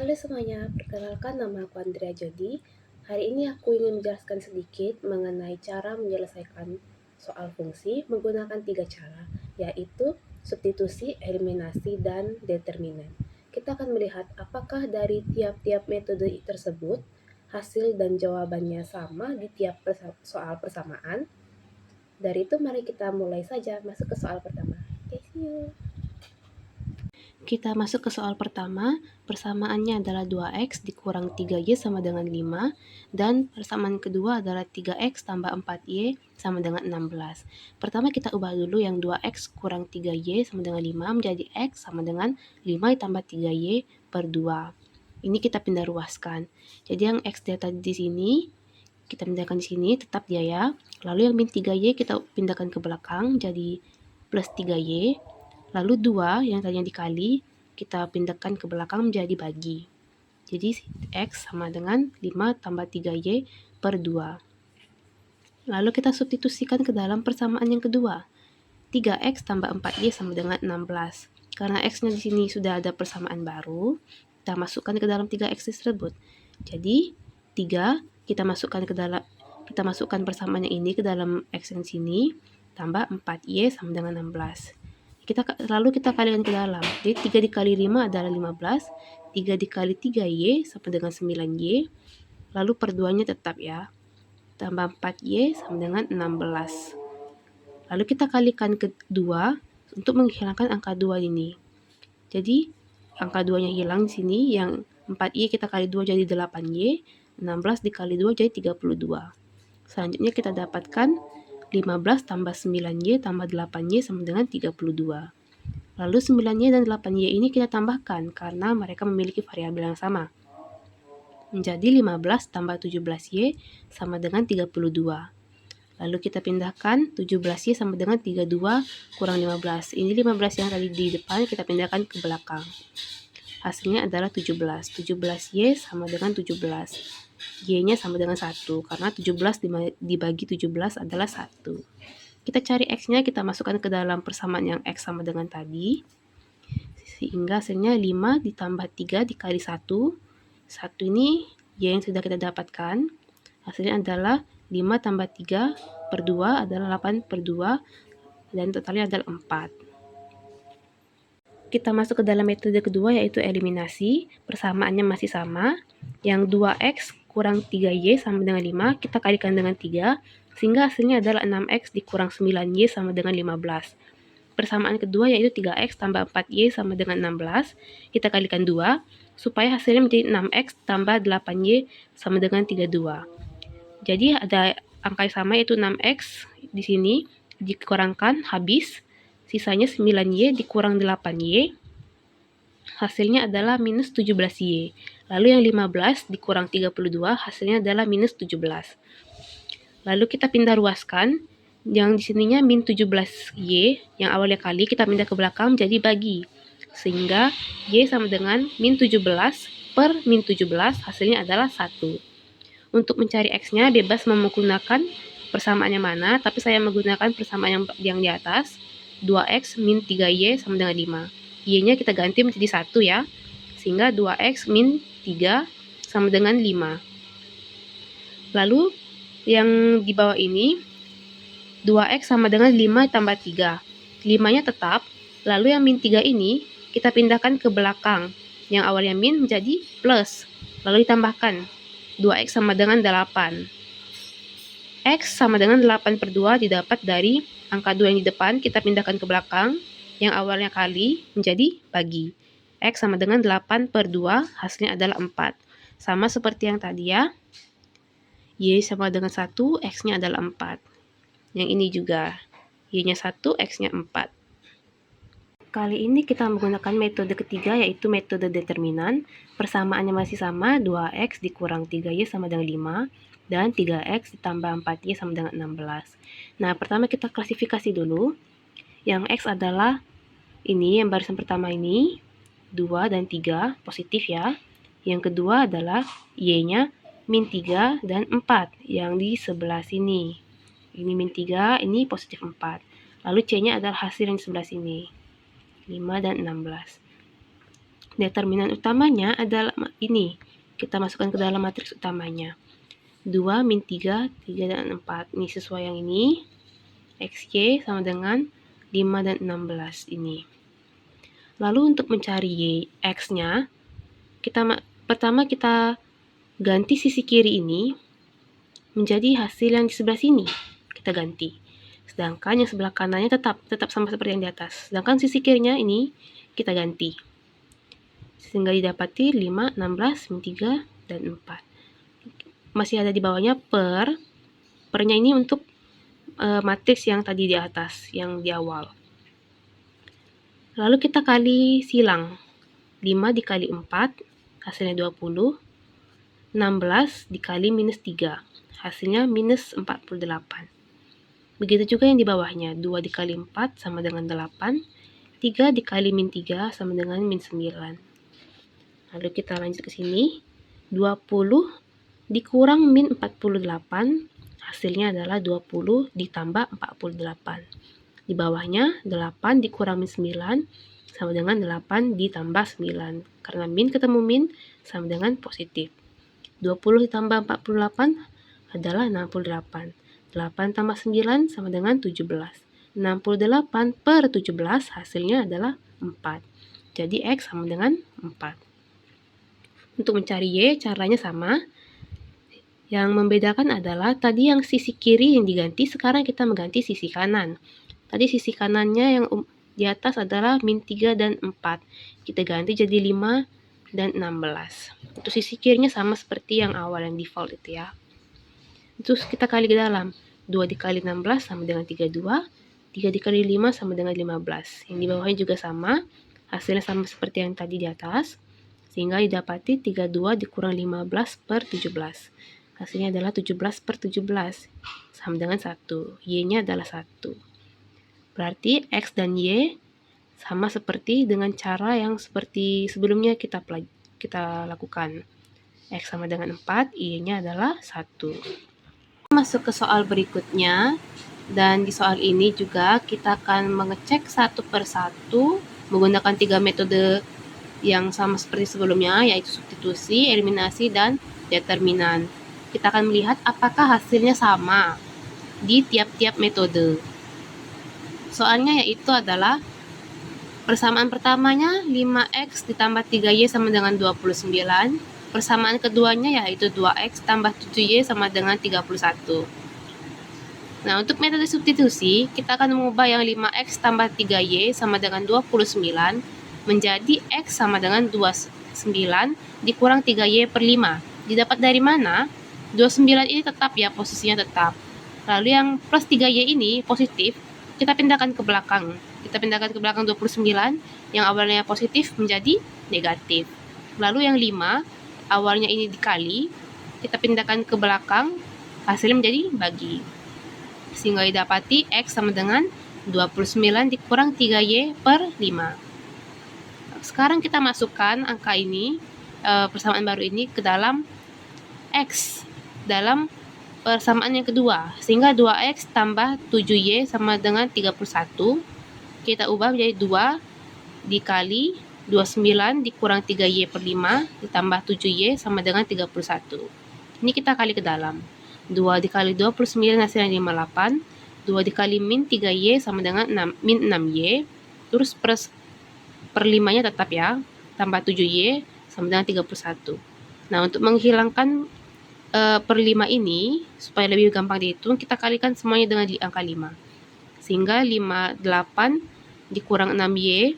Halo semuanya, perkenalkan nama aku Andrea Jody. Hari ini aku ingin menjelaskan sedikit mengenai cara menyelesaikan soal fungsi menggunakan 3 cara, yaitu substitusi, eliminasi, dan determinan. Kita akan melihat apakah dari tiap-tiap metode tersebut hasil dan jawabannya sama di tiap soal persamaan. Dari itu mari kita mulai saja masuk ke soal pertama. Okay, see you. Kita masuk ke soal pertama, persamaannya adalah 2x dikurang 3y sama dengan 5, dan persamaan kedua adalah 3x tambah 4y sama dengan 16. Pertama kita ubah dulu yang 2x kurang 3y sama dengan 5 menjadi x sama dengan 5 ditambah 3y per 2. Ini kita pindah ruaskan. Jadi yang x tadi di sini, kita pindahkan di sini, tetap dia ya. Lalu yang min 3y kita pindahkan ke belakang, jadi plus 3y. Lalu 2 yang tadinya dikali, kita pindahkan ke belakang menjadi bagi. Jadi X sama dengan 5 tambah 3Y per 2. Lalu kita substitusikan ke dalam persamaan yang kedua. 3X tambah 4Y sama dengan 16. Karena X-nya di sini sudah ada persamaan baru, kita masukkan ke dalam 3X tersebut. Jadi 3 kita masukkan persamaan yang ini ke dalam X yang sini, tambah 4Y sama dengan 16. Lalu kita kalikan ke dalam. Jadi 3 dikali 5 adalah 15. 3 dikali 3Y sama dengan 9Y. Lalu per 2-nya tetap ya. Tambah 4Y sama dengan 16. Lalu kita kalikan ke 2 untuk menghilangkan angka 2 ini. Jadi angka 2-nya hilang di sini. Yang 4Y kita kali 2 jadi 8Y. 16 dikali 2 jadi 32. Selanjutnya kita dapatkan 15 tambah 9Y tambah 8Y sama dengan 32. Lalu 9Y dan 8Y ini kita tambahkan karena mereka memiliki variabel yang sama. Menjadi 15 tambah 17Y sama dengan 32. Lalu kita pindahkan 17Y sama dengan 32 kurang 15. Ini 15 yang tadi di depan kita pindahkan ke belakang. Hasilnya adalah 17. 17Y sama dengan 17. Y-nya sama dengan 1, karena 17 dibagi 17 adalah 1. Kita cari X-nya, kita masukkan ke dalam persamaan yang X sama dengan tadi. Sehingga hasilnya 5 ditambah 3 dikali 1. 1 ini Y yang sudah kita dapatkan. Hasilnya adalah 5 tambah 3 per 2 adalah 8 per 2. Dan totalnya adalah 4. Kita masuk ke dalam metode kedua yaitu eliminasi. Persamaannya masih sama. Yang 2x kurang 3y sama dengan 5, kita kalikan dengan 3, sehingga hasilnya adalah 6x dikurang 9y sama dengan 15. Persamaan kedua yaitu 3x tambah 4y sama dengan 16, kita kalikan 2, supaya hasilnya menjadi 6x tambah 8y sama dengan 32. Jadi ada angka yang sama yaitu 6x di sini dikurangkan habis, sisanya 9y dikurang 8y, hasilnya adalah minus 17y. Lalu yang 15 dikurang 32 hasilnya adalah minus 17. Lalu kita pindah ruaskan. Yang di sininya min 17y, yang awalnya kali kita pindah ke belakang jadi bagi. Sehingga y sama dengan min 17 per min 17 hasilnya adalah 1. Untuk mencari x-nya bebas menggunakan persamaan yang mana, tapi saya menggunakan persamaan yang di atas. 2x min 3y sama dengan 5. Y-nya kita ganti menjadi 1 ya. Sehingga 2x min 3 sama dengan 5. Lalu yang di bawah ini 2x sama dengan 5 tambah 3. 5-nya tetap. Lalu yang min 3 ini kita pindahkan ke belakang. Yang awalnya min menjadi plus. Lalu ditambahkan 2x sama dengan 8. X sama dengan 8 per 2 didapat dari angka 2 yang di depan, kita pindahkan ke belakang. Yang awalnya kali menjadi bagi. X sama dengan 8 per 2, hasilnya adalah 4. Sama seperti yang tadi ya. Y sama dengan 1, X-nya adalah 4. Yang ini juga. Y-nya 1, X-nya 4. Kali ini kita menggunakan metode ketiga yaitu metode determinan. Persamaannya masih sama, 2x dikurang 3y sama dengan 5. Dan 3x ditambah 4y sama dengan 16. Nah, pertama kita klasifikasi dulu. Yang x adalah ini, yang barisan pertama ini, 2 dan 3, positif ya. Yang kedua adalah y-nya min 3 dan 4, yang di sebelah sini. Ini min 3, ini positif 4. Lalu c-nya adalah hasil yang di sebelah sini, 5 dan 16. determinan utamanya adalah ini. Kita masukkan ke dalam matriks utamanya. 2 min 3, 3 dan 4. Ini sesuai yang ini. XY sama dengan 5 dan 16 ini. Lalu untuk mencari Y, X-nya, pertama kita ganti sisi kiri ini menjadi hasil yang di sebelah sini. Kita ganti. Sedangkan yang sebelah kanannya tetap sama seperti yang di atas. Sedangkan sisi kirinya ini kita ganti. Sehingga didapati 5, 16, min 3, dan 4. Masih ada di bawahnya pernya ini untuk matriks yang tadi di atas, yang di awal. Lalu kita kali silang. 5 dikali 4, hasilnya 20. 16 dikali minus 3, hasilnya minus 48. Begitu juga yang di bawahnya, 2 dikali 4 sama dengan 8, 3 dikali min 3 sama dengan min 9. Lalu kita lanjut ke sini, 20 dikurang min 48, hasilnya adalah 20 ditambah 48. Di bawahnya, 8 dikurang min 9 sama dengan 8 ditambah 9. Karena min ketemu min sama dengan positif. 20 ditambah 48 adalah 68. 8 tambah 9 sama dengan 17. 68 per 17 hasilnya adalah 4. Jadi X sama dengan 4. Untuk mencari Y caranya sama. Yang membedakan adalah tadi yang sisi kiri yang diganti, sekarang kita mengganti sisi kanan. Tadi sisi kanannya yang di atas adalah min 3 dan 4. Kita ganti jadi 5 dan 16. Untuk sisi kirinya sama seperti yang awal, yang default itu ya. Terus kita kali ke dalam. 2 dikali 16 sama dengan 32. 3 dikali 5 sama dengan 15. Yang di bawahnya juga sama. Hasilnya sama seperti yang tadi di atas. Sehingga didapati 32 dikurang 15 per 17. Hasilnya adalah 17 per 17. Sama dengan 1. Y-nya adalah 1. Berarti X dan Y sama seperti dengan cara yang seperti sebelumnya kita lakukan. X sama dengan 4, Y-nya adalah 1. Masuk ke soal berikutnya, dan di soal ini juga kita akan mengecek satu per satu menggunakan 3 metode yang sama seperti sebelumnya, yaitu substitusi, eliminasi, dan determinan. Kita akan melihat apakah hasilnya sama di tiap-tiap metode. Soalnya yaitu adalah persamaan pertamanya 5X ditambah 3Y sama dengan 29. Persamaan keduanya yaitu 2X tambah 7Y sama dengan 31. Nah, untuk metode substitusi, kita akan mengubah yang 5X tambah 3Y sama dengan 29 menjadi X sama dengan 29 dikurang 3Y per 5. Didapat dari mana? 29 ini tetap ya, posisinya tetap. Lalu yang plus 3Y ini positif, kita pindahkan ke belakang. Kita pindahkan ke belakang 29, yang awalnya positif menjadi negatif. Lalu yang 5, awalnya ini dikali, kita pindahkan ke belakang, hasilnya menjadi bagi. Sehingga didapati X sama dengan 29 dikurang 3Y per 5. Sekarang kita masukkan angka ini, persamaan baru ini ke dalam X, dalam persamaan yang kedua. Sehingga 2X tambah 7Y sama dengan 31. Kita ubah menjadi 2 dikali 29 dikurang 3Y per 5 ditambah 7Y sama dengan 31. Ini kita kali ke dalam. 2 dikali 29 hasilnya 58. 2 dikali min 3Y sama dengan min 6Y. Terus per 5-nya tetap ya. Tambah 7Y sama dengan 31. Nah, untuk menghilangkan per 5 ini, supaya lebih gampang dihitung, kita kalikan semuanya dengan angka 5. Sehingga 58 dikurang 6Y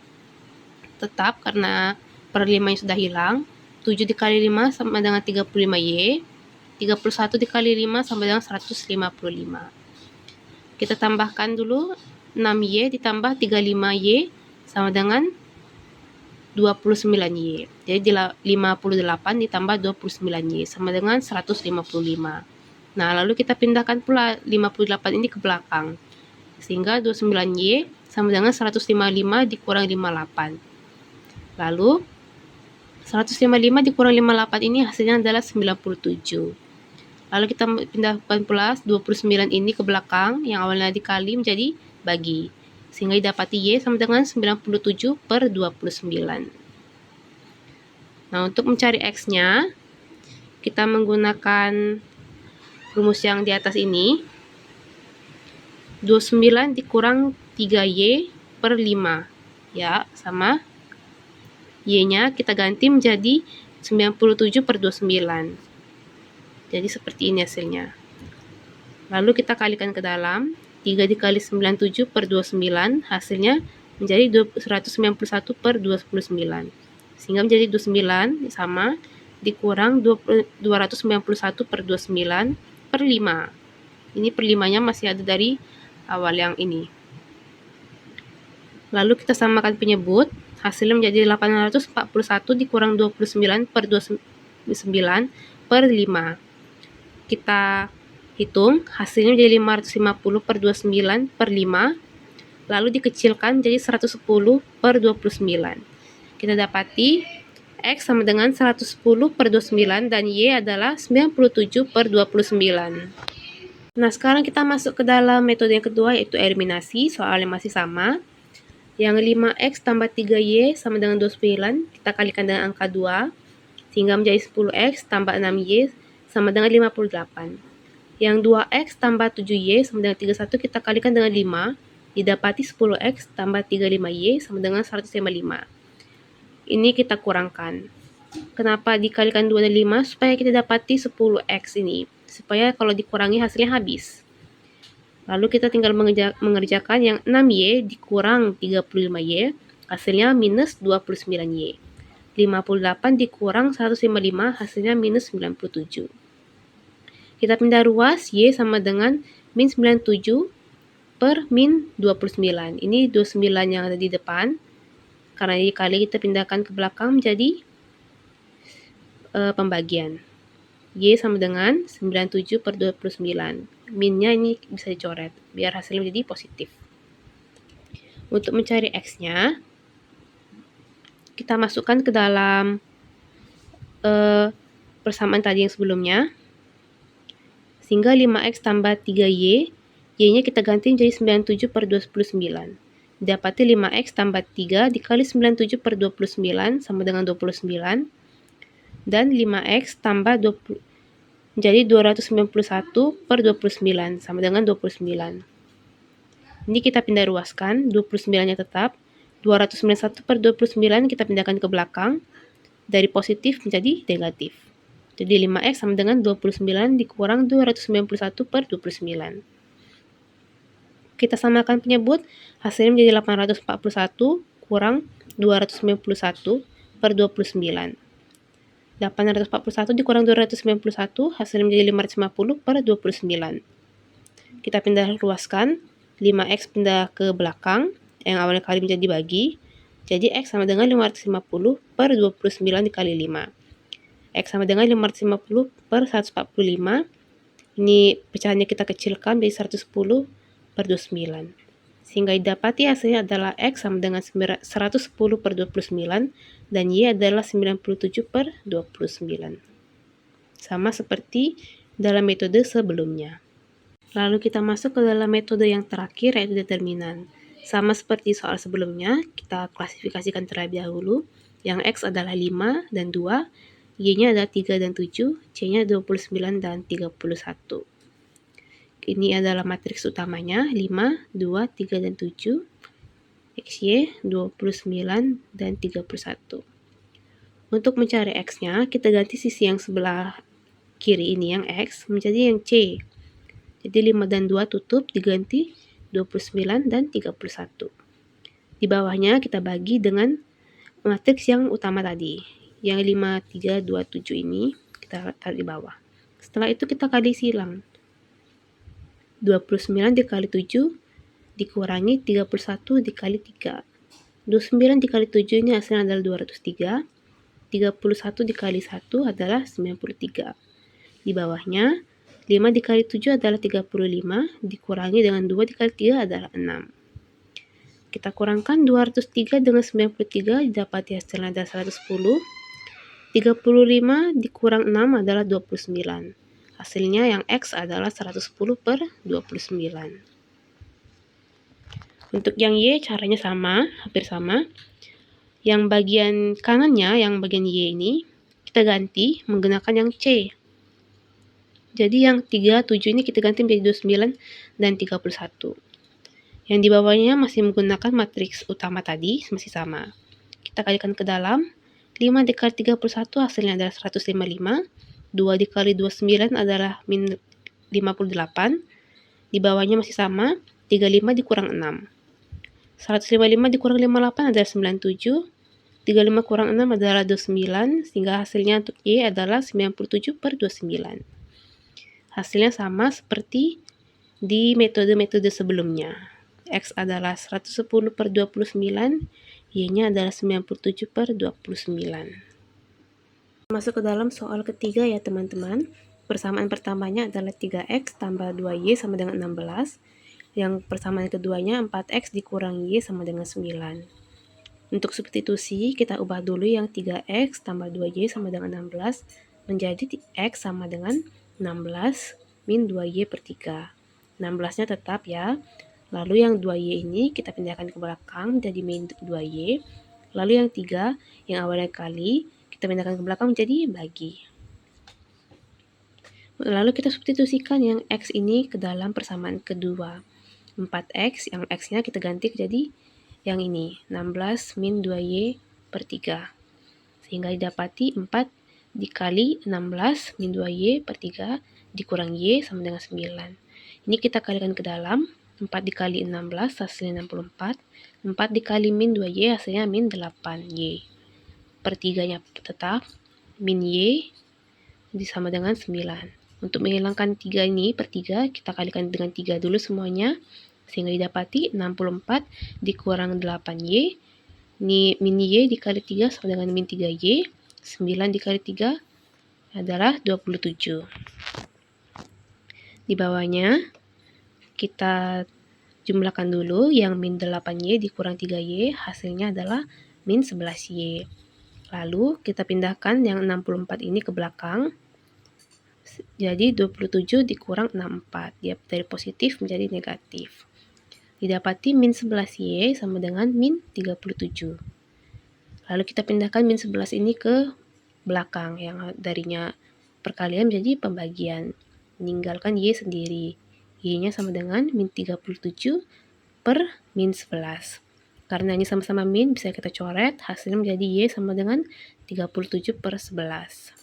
tetap karena per 5 sudah hilang. 7 dikali 5 sama dengan 35Y. 31 dikali 5 sama dengan 155. Kita tambahkan dulu 6Y ditambah 35Y sama dengan 29Y. Jadi 58 ditambah 29Y sama dengan 155. Nah, lalu kita pindahkan pula 58 ini ke belakang. Sehingga 29Y sama dengan 155 dikurang 58. Lalu 155 dikurang 58 ini hasilnya adalah 97. Lalu kita pindahkan pula 29 ini ke belakang, yang awalnya dikali menjadi bagi. Sehingga didapati Y sama dengan 97 per 29. Nah, untuk mencari X-nya, kita menggunakan rumus yang di atas ini. 29 dikurang 3Y per 5. Ya, sama. Y-nya kita ganti menjadi 97 per 29. Jadi seperti ini hasilnya. Lalu kita kalikan ke dalam. 3 dikali 97 per 29, hasilnya menjadi 191 per 29. Sehingga menjadi 29 sama dikurang 291 per 29 per 5. Ini per 5-nya masih ada dari awal yang ini. Lalu kita samakan penyebut, hasilnya menjadi 841 dikurang 29 per 29 per 5. Kita hitung, hasilnya menjadi 550 per 29 per 5, lalu dikecilkan menjadi 110 per 29. Kita dapati X sama dengan 110 per 29 dan Y adalah 97 per 29. Nah, sekarang kita masuk ke dalam metode yang kedua, yaitu eliminasi. Soalnya masih sama. Yang 5X tambah 3Y sama dengan 29, kita kalikan dengan angka 2, sehingga menjadi 10X tambah 6Y sama dengan 58. Yang 2X tambah 7Y sama dengan 31, kita kalikan dengan 5, didapati 10X tambah 35Y sama dengan 155. Ini kita kurangkan. Kenapa dikalikan 2 dan 5? Supaya kita dapati 10X ini. Supaya kalau dikurangi hasilnya habis. Lalu kita tinggal mengerjakan yang 6Y dikurang 35Y, hasilnya minus 29Y. 58 dikurang 155, hasilnya minus 97. Kita pindah ruas, Y sama dengan min 97 per min 29. Ini 29 yang ada di depan. Karena dikali kita pindahkan ke belakang menjadi pembagian. Y sama dengan 97 per 29. Minnya ini bisa dicoret, biar hasilnya menjadi positif. Untuk mencari X-nya, kita masukkan ke dalam persamaan tadi yang sebelumnya. Sehingga 5X tambah 3Y, Y-nya kita ganti menjadi 97 per 29. Dapati 5X tambah 3 dikali 97 per 29 sama dengan 29. Dan 5X tambah 20, menjadi 291 per 29 sama dengan 29. Ini kita pindah ruaskan, 29-nya tetap. 291 per 29 kita pindahkan ke belakang. Dari positif menjadi negatif. Jadi 5X sama dengan 29 dikurang 291 per 29. Kita samakan penyebut, hasilnya menjadi 841 kurang 291 per 29. 841 dikurang 291, hasilnya menjadi 550 per 29. Kita pindah ruaskan, 5X pindah ke belakang, yang awalnya kali menjadi bagi. Jadi X sama dengan 550 per 29 dikali 5. X sama dengan 550 per 145. Ini pecahannya kita kecilkan menjadi 110 per 29. Sehingga didapati hasilnya adalah X sama dengan 110 per 29 dan Y adalah 97 per 29. Sama seperti dalam metode sebelumnya. Lalu kita masuk ke dalam metode yang terakhir, yaitu determinan. Sama seperti soal sebelumnya, kita klasifikasikan terlebih dahulu. Yang X adalah 5 dan 2, Y-nya adalah 3 dan 7, C-nya 29 dan 31. Ini adalah matriks utamanya, 5, 2, 3, dan 7. XY 29 dan 31. Untuk mencari X-nya, kita ganti sisi yang sebelah kiri ini yang X menjadi yang C. Jadi 5 dan 2 tutup diganti 29 dan 31. Di bawahnya kita bagi dengan matriks yang utama tadi. Yang 5, 3, 2, 7 ini kita taruh di bawah. Setelah itu kita kali silang. 29 dikali 7 dikurangi 31 dikali 3. 29 dikali 7 ini hasilnya adalah 203. 31 dikali 1 adalah 93. Di bawahnya 5 dikali 7 adalah 35, dikurangi dengan 2 dikali 3 adalah 6. Kita kurangkan 203 dengan 93, didapati hasilnya adalah 110. 35 dikurang 6 adalah 29. Hasilnya yang X adalah 110 per 29. Untuk yang Y caranya sama, hampir sama. Yang bagian kanannya, yang bagian Y ini, kita ganti menggunakan yang C. Jadi yang 37 ini kita ganti menjadi 29 dan 31. Yang di bawahnya masih menggunakan matriks utama tadi, masih sama. Kita kalikan ke dalam, 5 dikali 31 hasilnya adalah 155, 2 dikali 29 adalah min 58, di bawahnya masih sama, 35 dikurang 6. 155 dikurang 58 adalah 97, 35 kurang 6 adalah 29, sehingga hasilnya untuk Y adalah 97/29. Hasilnya sama seperti di metode-metode sebelumnya. X adalah 110/29, Y-nya adalah 97/29. Masuk ke dalam soal ketiga ya teman-teman. Persamaan pertamanya adalah 3X tambah 2Y sama dengan 16. Yang persamaan keduanya 4X dikurang Y sama dengan 9. Untuk substitusi, kita ubah dulu yang 3X tambah 2Y sama dengan 16 menjadi X sama dengan 16 min 2Y per 3. 16-nya tetap ya. Lalu yang 2Y ini kita pindahkan ke belakang menjadi min 2Y. Lalu yang 3, yang awalnya kali, kita pindahkan ke belakang menjadi bagi. Lalu kita substitusikan yang X ini ke dalam persamaan kedua. 4X, yang X-nya kita ganti jadi yang ini, 16 min 2Y per 3. Sehingga didapati 4 dikali 16 min 2Y per 3 dikurang Y sama dengan 9. Ini kita kalikan ke dalam, 4 dikali 16 hasilnya 64. 4 dikali min 2Y hasilnya min 8Y. Per 3-nya tetap, min Y sama dengan 9. Untuk menghilangkan 3 ini per 3, kita kalikan dengan 3 dulu semuanya. Sehingga didapati 64 dikurang 8Y, ini min Y dikali 3 sama dengan min 3Y, 9 dikali 3 adalah 27. Di bawahnya kita jumlahkan dulu yang min 8Y dikurang 3Y, hasilnya adalah min 11Y. Lalu kita pindahkan yang 64 ini ke belakang, jadi 27 dikurang 64, dia dari positif menjadi negatif. Didapati min 11Y sama dengan min 37. Lalu kita pindahkan min 11 ini ke belakang, yang darinya perkalian menjadi pembagian. Meninggalkan Y sendiri. Y-nya sama dengan min 37 per min 11. Karena ini sama-sama min, bisa kita coret, hasilnya menjadi Y sama dengan 37 per 11.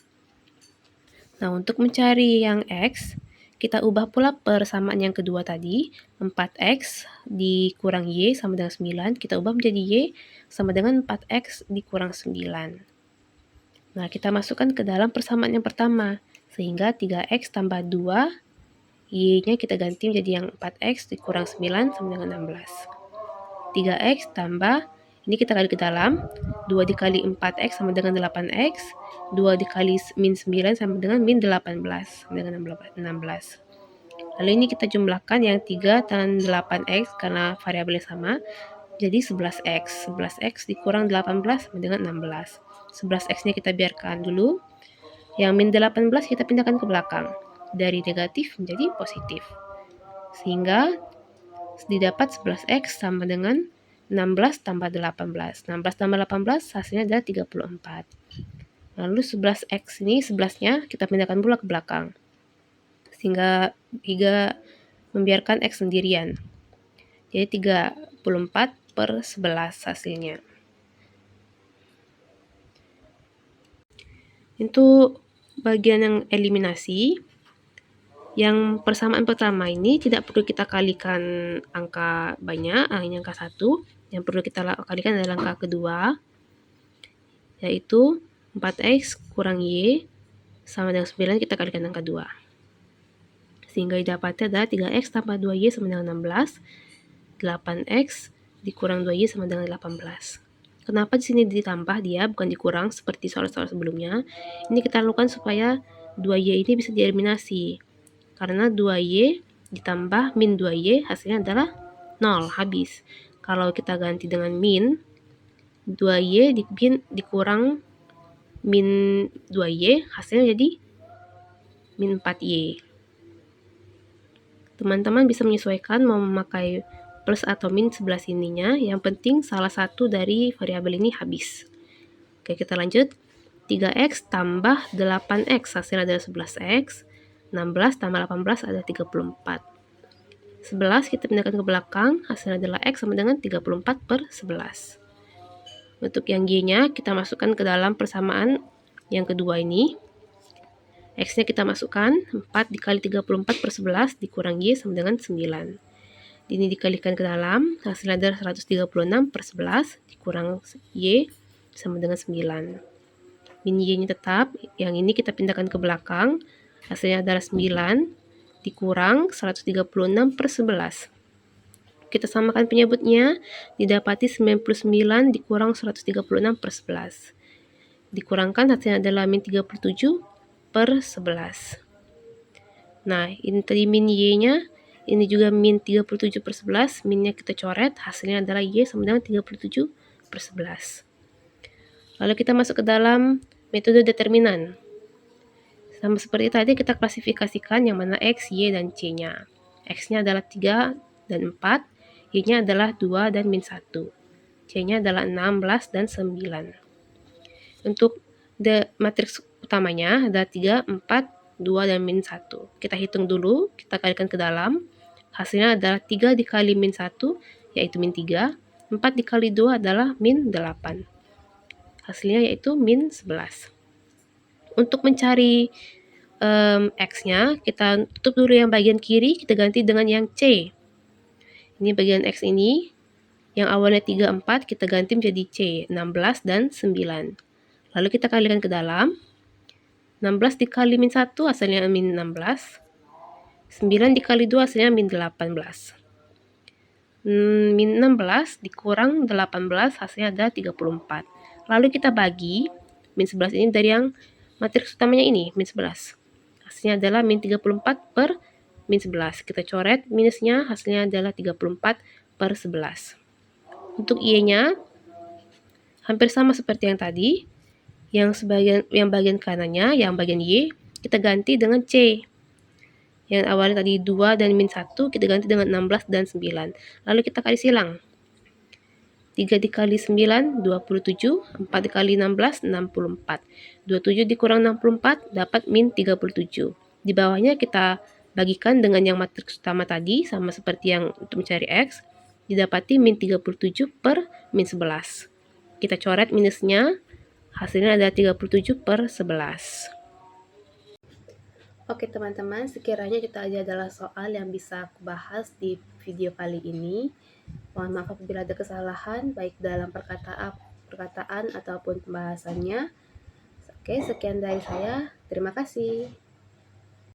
Nah, untuk mencari yang X, kita ubah pula persamaan yang kedua tadi, 4X dikurang Y sama dengan 9, kita ubah menjadi Y sama dengan 4X dikurang 9. Nah, kita masukkan ke dalam persamaan yang pertama, sehingga 3X tambah 2, Y-nya kita ganti menjadi yang 4X dikurang 9 sama dengan 16. 3X tambah, ini kita kali ke dalam, 2 dikali 4X sama dengan 8X, 2 dikali min 9 sama dengan min 18 sama dengan 16. Lalu ini kita jumlahkan yang 3 dan 8X karena variabelnya sama, jadi 11X. 11X dikurang 18 sama dengan 16. 11X-nya kita biarkan dulu. Yang min 18 kita pindahkan ke belakang. Dari negatif menjadi positif. Sehingga didapat 11X sama dengan 16 tambah 18. 16 tambah 18 hasilnya adalah 34. Lalu 11X ini 11-nya kita pindahkan pula ke belakang. Sehingga 3 membiarkan X sendirian. Jadi 34 per 11 hasilnya. Itu bagian yang eliminasi. Yang persamaan pertama ini tidak perlu kita kalikan angka banyak, hanya angka 1. Yang perlu kita kalikan adalah angka kedua, yaitu 4X kurang Y sama dengan 9, kita kalikan angka 2. Sehingga didapati adalah 3X tambah 2Y sama dengan 16, 8X dikurang 2Y sama dengan 18. Kenapa di sini ditambah dia, bukan dikurang seperti soal-soal sebelumnya? Ini kita lakukan supaya 2Y ini bisa dieliminasi. Karena 2Y ditambah min 2Y hasilnya adalah 0, habis. Kalau kita ganti dengan min, 2Y dikurang min 2Y hasilnya jadi min 4Y. Teman-teman bisa menyesuaikan mau memakai plus atau min sebelah sininya. Yang penting salah satu dari variabel ini habis. Oke, kita lanjut. 3x tambah 8x hasilnya adalah 11x. 16 tambah 18 adalah 34. 11 kita pindahkan ke belakang, hasilnya adalah x sama dengan 34 per 11. Untuk yang y-nya kita masukkan ke dalam persamaan yang kedua ini. X-nya kita masukkan, 4 dikali 34 per 11 dikurang y sama dengan 9. Ini dikalikan ke dalam, hasilnya adalah 136 per 11 dikurang y sama dengan 9. Min y-nya tetap, yang ini kita pindahkan ke belakang, hasilnya adalah 9 dikurang 136 per 11. Kita samakan penyebutnya, didapati 99 dikurang 136 per 11. Dikurangkan hasilnya adalah min 37 per 11. Nah, ini tadi min y-nya, ini juga min 37 per 11, minnya kita coret, hasilnya adalah y sama dengan 37 per 11. Lalu kita masuk ke dalam metode determinan. Sama seperti tadi kita klasifikasikan yang mana X, Y, dan C-nya. X-nya adalah 3 dan 4, Y-nya adalah 2 dan min 1. C-nya adalah 16 dan 9. Untuk matriks utamanya ada 3, 4, 2, dan min 1. Kita hitung dulu, kita kalikan ke dalam. Hasilnya adalah 3 dikali min 1, yaitu min 3. 4 dikali 2 adalah min 8. Hasilnya yaitu min 11. Untuk mencari X-nya, kita tutup dulu yang bagian kiri, kita ganti dengan yang C. Ini bagian X ini, yang awalnya 3, 4, kita ganti menjadi C, 16 dan 9. Lalu kita kalikan ke dalam, 16 dikali min 1 hasilnya min 16, 9 dikali 2 hasilnya min 18. Min 16 dikurang 18 hasilnya ada 34. Lalu kita bagi min 11 ini dari yang matriks utamanya ini, min 11. Hasilnya adalah min 34 per min 11. Kita coret minusnya, hasilnya adalah 34 per 11. Untuk Y-nya hampir sama seperti yang tadi. Yang bagian kanannya, yang bagian Y, kita ganti dengan C. Yang awalnya tadi 2 dan min 1, kita ganti dengan 16 dan 9. Lalu kita kali silang. 3 dikali 9, 27. 4 dikali 16, 64. 27 dikurang 64, dapat min 37. Di bawahnya kita bagikan dengan yang matriks utama tadi, sama seperti yang untuk mencari X. Didapati min 37 per min 11. Kita coret minusnya, hasilnya ada 37 per 11. Oke teman-teman, sekiranya itu aja adalah soal yang bisa aku bahas di video kali ini. Mohon maaf apabila ada kesalahan, baik dalam perkataan ataupun pembahasannya. Oke, sekian dari saya. Terima kasih.